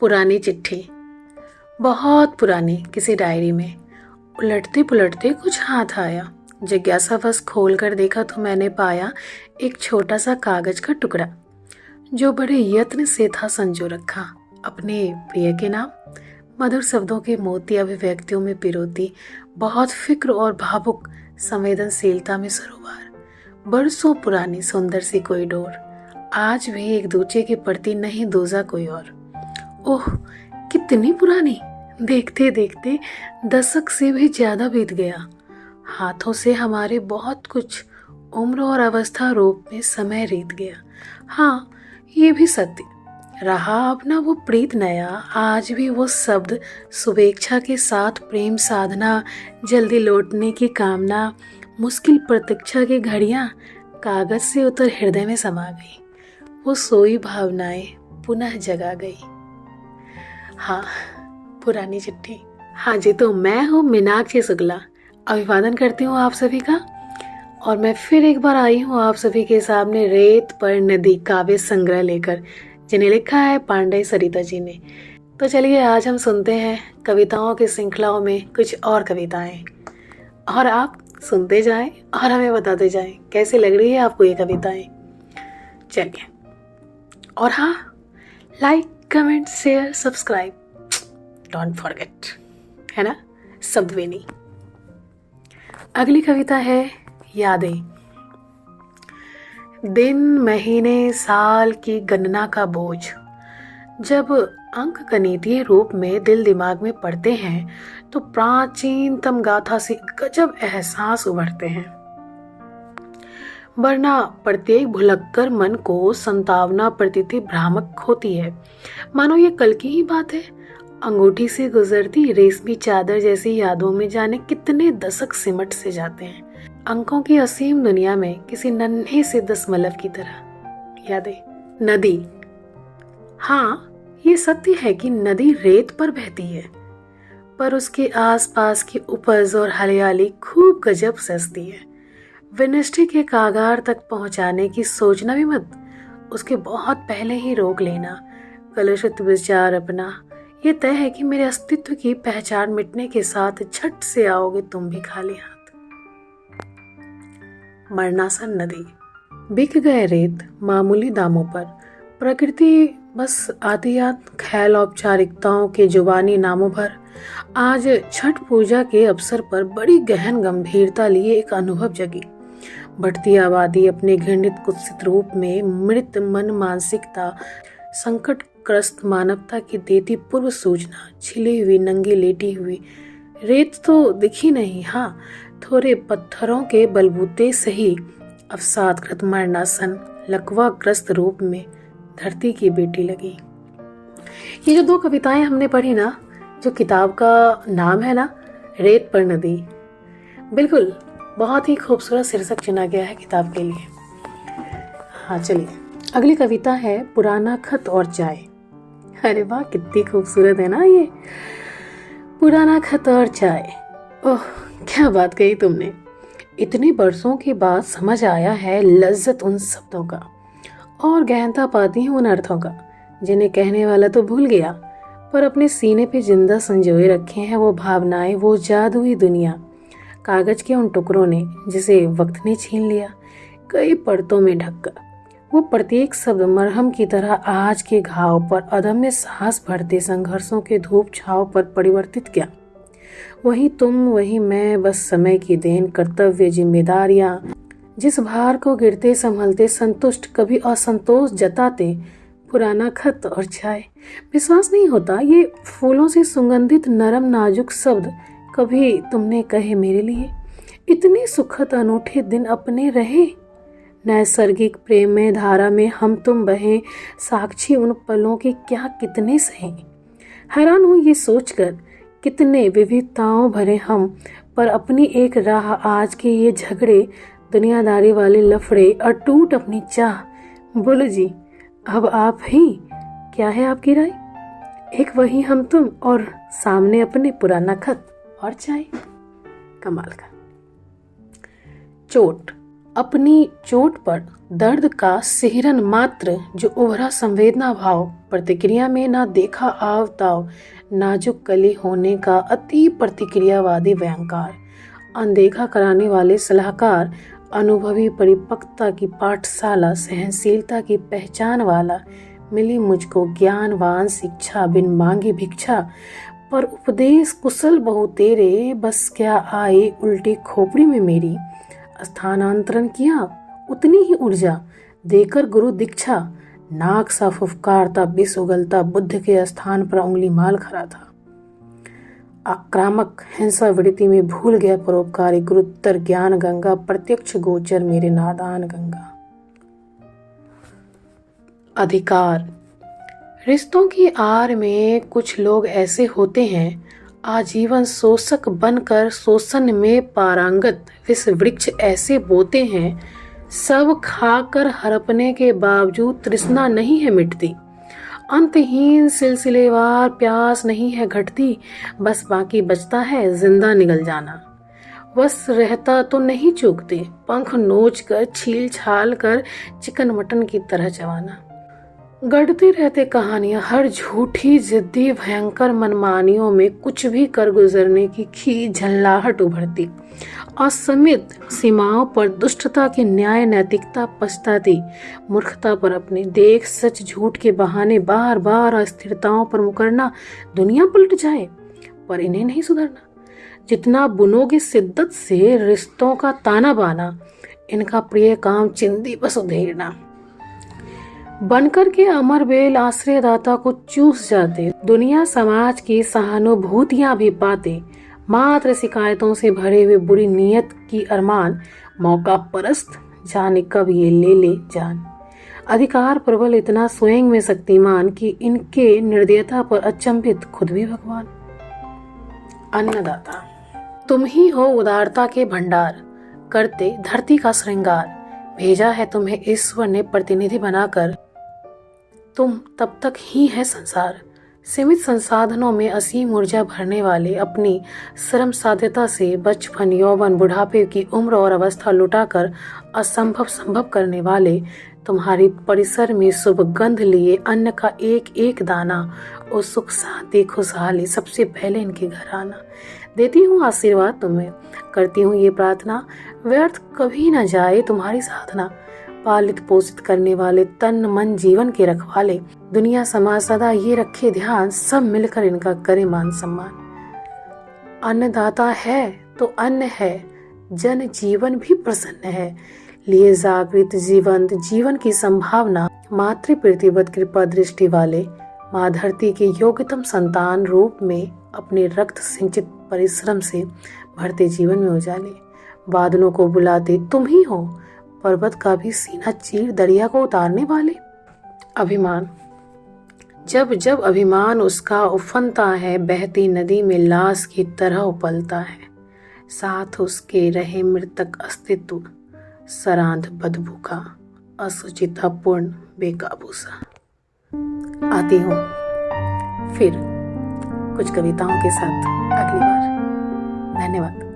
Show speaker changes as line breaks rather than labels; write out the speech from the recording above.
पुरानी चिट्ठी, बहुत पुरानी किसी डायरी में। उलटते पुलटते कुछ हाथ आया। जिज्ञासावश खोल कर देखा तो मैंने पाया एक छोटा सा कागज का टुकड़ा जो बड़े यत्न से था संजो रखा। अपने प्रिय के नाम, मधुर शब्दों के मोती अभिव्यक्तियों में पिरोती, बहुत फिक्र और भावुक संवेदनशीलता में सरोवर, बरसों पुरानी सुंदर सी कोई डोर, आज भी एक दूसरे के प्रति नहीं दूजा कोई और। ओह कितनी पुरानी! देखते देखते दशक से भी ज्यादा बीत गया। हाथों से हमारे बहुत कुछ उम्र और अवस्था रूप में समय बीत गया। हाँ, ये भी सत्य रहा अपना वो प्रीत नया। आज भी वो शब्द शुभेच्छा के साथ प्रेम साधना, जल्दी लौटने की कामना, मुश्किल प्रतीक्षा की घड़ियां कागज से उतर हृदय में समा गई। वो सोई भावनाएं पुनः जगा गई। हाँ, पुरानी चिट्ठी। हाँ जी, तो मैं हूँ मीनाक्षी शुक्ला। अभिवादन करती हूँ आप सभी का। और मैं फिर एक बार आई हूँ आप सभी के सामने रेत पर नदी काव्य संग्रह लेकर, जिन्हें लिखा है पांडे सरिता जी ने। तो चलिए आज हम सुनते हैं कविताओं की श्रृंखलाओं में कुछ और कविताएं, और आप सुनते जाएं और हमें बताते जाएं कैसे लग रही है आपको ये कविताएं। चलिए, और हाँ, like, comment, share, subscribe, don't forget, है ना, शब्दवेनी। अगली कविता है यादें। दिन, महीने, साल की गणना का बोझ जब अंक गणितीय रूप में दिल दिमाग में पड़ते हैं तो प्राचीनतम गाथा से गजब एहसास उभरते हैं, वरना प्रत्येक भुलक्कर मन को संतावना प्रतीति भ्रामक होती है, मानो ये कल की ही बात है। अंगूठी से गुजरती रेशमी चादर जैसी यादों में जाने कितने दशक सिमट से जाते हैं, अंकों की असीम दुनिया में किसी नन्हे से दशमलव की तरह। यादें। नदी। हाँ, ये सत्य है कि नदी रेत पर बहती है, पर उसके आसपास की उपज और हरियाली खूब गजब सजती है। विनष्टि के कागार तक पहुंचाने की सोचना भी मत, उसके बहुत पहले ही रोक लेना। कलुषित विचार अपना, ये तय है कि मेरे अस्तित्व की पहचान मिटने के साथ झट से आओगे तुम भी खाली हाथ। मरणासन नदी। बिक गए रेत मामूली दामों पर, प्रकृति बस आतियात ख्याल औपचारिकताओं के जुबानी नामों पर। आज छठ पूजा के अवसर पर बड़ी गहन गंभीरता लिए एक अनुभव जगी। बढ़ती आबादी अपने घृणित कुत्सित रूप में मृत मन मानसिकता, संकटग्रस्त मानवता की देती पूर्व सूचना। छिली हुई, नंगी लेटी हुई रेत तो दिखी नहीं, हाँ, थोड़े पत्थरों के बलबूते सही अवसादकृत मरणासन लकवाग्रस्त रूप में धरती की बेटी लगी। ये जो दो कविताएं हमने पढ़ी ना, जो किताब का नाम है ना रेत पर नदी, बिल्कुल बहुत ही खूबसूरत शीर्षक चुना गया है किताब के लिए। हाँ चलिए, अगली कविता है पुराना खत और चाय। अरे वाह, कितनी खूबसूरत है ना ये। पुराना खत और चाय, ओह क्या बात कही तुमने। इतने बरसों के बाद समझ आया है लज्जत उन शब्दों का, और गहनता पाती हूँ उन अर्थों का जिन्हें कहने वाला तो भूल गया, पर अपने सीने पे जिंदा संजोए रखे हैं वो भावनाएं, वो जादुई दुनिया। कागज के उन टुकड़ों ने जिसे वक्त ने छीन लिया, कई परतों में ढककर। वो प्रत्येक शब्द मरहम की तरह आज के घाव पर अदम्य साहस भरते संघर्षों के धूप छाव पर परिवर्तित किया। वही तुम, वही मैं, बस समय की देन, कर्तव्य, जिम्मेदारियां, जिस भार को गिरते संभलते संतुष्ट, कभी असंतोष जताते। पुराना खत और चाय। विश्वास नहीं होता ये फूलों से सुगंधित नरम नाजुक शब्द कभी तुमने कहे मेरे लिए। इतने सुखद अनूठे दिन अपने रहे, नैसर्गिक प्रेम में धारा में हम तुम बहे, साक्षी उन पलों के क्या कितने सहे। हैरान हूँ ये सोचकर कितने विविधताओं भरे हम, पर अपनी एक राह आज के ये झगड़े, दुनियादारी वाले लफड़े, अटूट अपनी चाह। बोलो जी, अब आप ही, क्या है आपकी राय? एक वही हम तुम और सामने अपने पुराना खत और चाय। कमाल का। चोट। अपनी चोट पर दर्द का सिहरन मात्र जो उभरा संवेदना भाव, प्रतिक्रिया में ना देखा आवताव, नाजुक कली होने का अति प्रतिक्रियावादी व्यंकार, अनदेखा कराने वाले सलाहकार, अनुभवी परिपक्वता की पाठशाला, सहनशीलता की पहचान वाला, मिली मुझको ज्ञानवान शिक्षा बिन मांगी भिक्षा, पर उपदेश कुशल बहु तेरे, बस क्या आई उल्टी खोपड़ी में मेरी, स्थानांतरण किया उतनी ही ऊर्जा देकर गुरु दीक्षा, नाक सा फुफकारता बिस उगलता बुद्ध के स्थान पर उंगली माल खड़ा था, आक्रामक हिंसा वृत्ति में भूल गया परोपकारी, गुरुत्तर ज्ञान गंगा प्रत्यक्ष गोचर मेरे नादान गंगा। अधिकार। रिश्तों की आड़ में कुछ लोग ऐसे होते हैं, आजीवन शोषक बनकर शोषण में पारंगत विष वृक्ष ऐसे बोते हैं, सब खाकर हड़पने के बावजूद तृष्णा नहीं है मिटती, अंतहीन सिलसिलेवार प्यास नहीं है घटती, बस बाकी बचता है जिंदा निगल जाना। बस रहता तो नहीं चूकते, पंख नोच कर छील छाल कर चिकन मटन की तरह चबाना। गढ़ते रहते कहानियां हर झूठी जिद्दी भयंकर मनमानियों में कुछ भी कर गुजरने की खी झल्लाहट उभरती, असीमित सीमाओं पर दुष्टता की न्याय नैतिकता पछताती, मूर्खता पर अपने देख सच झूठ के बहाने बार बार अस्थिरताओं पर मुकरना, दुनिया पलट जाए पर इन्हें नहीं सुधरना। जितना बुनोगे शिद्दत से रिश्तों का ताना बाना, इनका प्रिय काम चिंदी बस उधेड़ना। बनकर के अमर बेल आश्रयदाता को चूस जाते, दुनिया समाज की सहानुभूतियां भी पाते, मात्र शिकायतों से भरे हुए बुरी नीयत की अरमान, मौका परस्त जाने कब ये ले जान। अधिकार प्रबल इतना स्वयं में शक्तिमान कि इनके निर्दयता पर अचंभित खुद भी भगवान। अन्नदाता। तुम ही हो उदारता के भंडार, करते धरती का श्रृंगार, भेजा है तुम्हें ईश्वर ने प्रतिनिधि बनाकर, तुम तब तक ही है संसार। सीमित संसाधनों में असीम ऊर्जा भरने वाले, अपनी श्रम साध्यता से बचपन यौवन बुढ़ापे की उम्र और अवस्था लुटाकर असंभव संभव करने वाले, तुम्हारी परिसर में शुभ गंध लिए अन्न का एक एक दाना और सुख शांति खुशहाली सबसे पहले इनके घर आना। देती हूँ आशीर्वाद तुम्हें, करती हूँ ये प्रार्थना, व्यर्थ कभी न जाए तुम्हारी साधना। पालित पोषित करने वाले, तन मन जीवन के रखवाले, दुनिया समाज सदा ये रखे ध्यान, सब मिलकर इनका करे मान सम्मान। अन्नदाता है तो अन्न है, जन जीवन भी प्रसन्न है, लिए जागृत जीवंत जीवन की संभावना, मातृ प्रतिबद्ध कृपा दृष्टि वाले, माँ धरती के योग्यतम संतान रूप में अपने रक्त सिंचित परिश्रम से भरते जीवन में उजाले। बादलों को बुलाते तुम ही हो, पर्वत का भी सीना चीर दरिया को उतारने वाले। अभिमान। जब जब अभिमान उसका उफनता है, बहती नदी में लाश की तरह उपलता है, साथ उसके रहे मृतक अस्तित्व, सरांध बदबू का असुचितापूर्ण बेकाबू सा। आती हूँ फिर कुछ कविताओं के साथ अगली बार। धन्यवाद।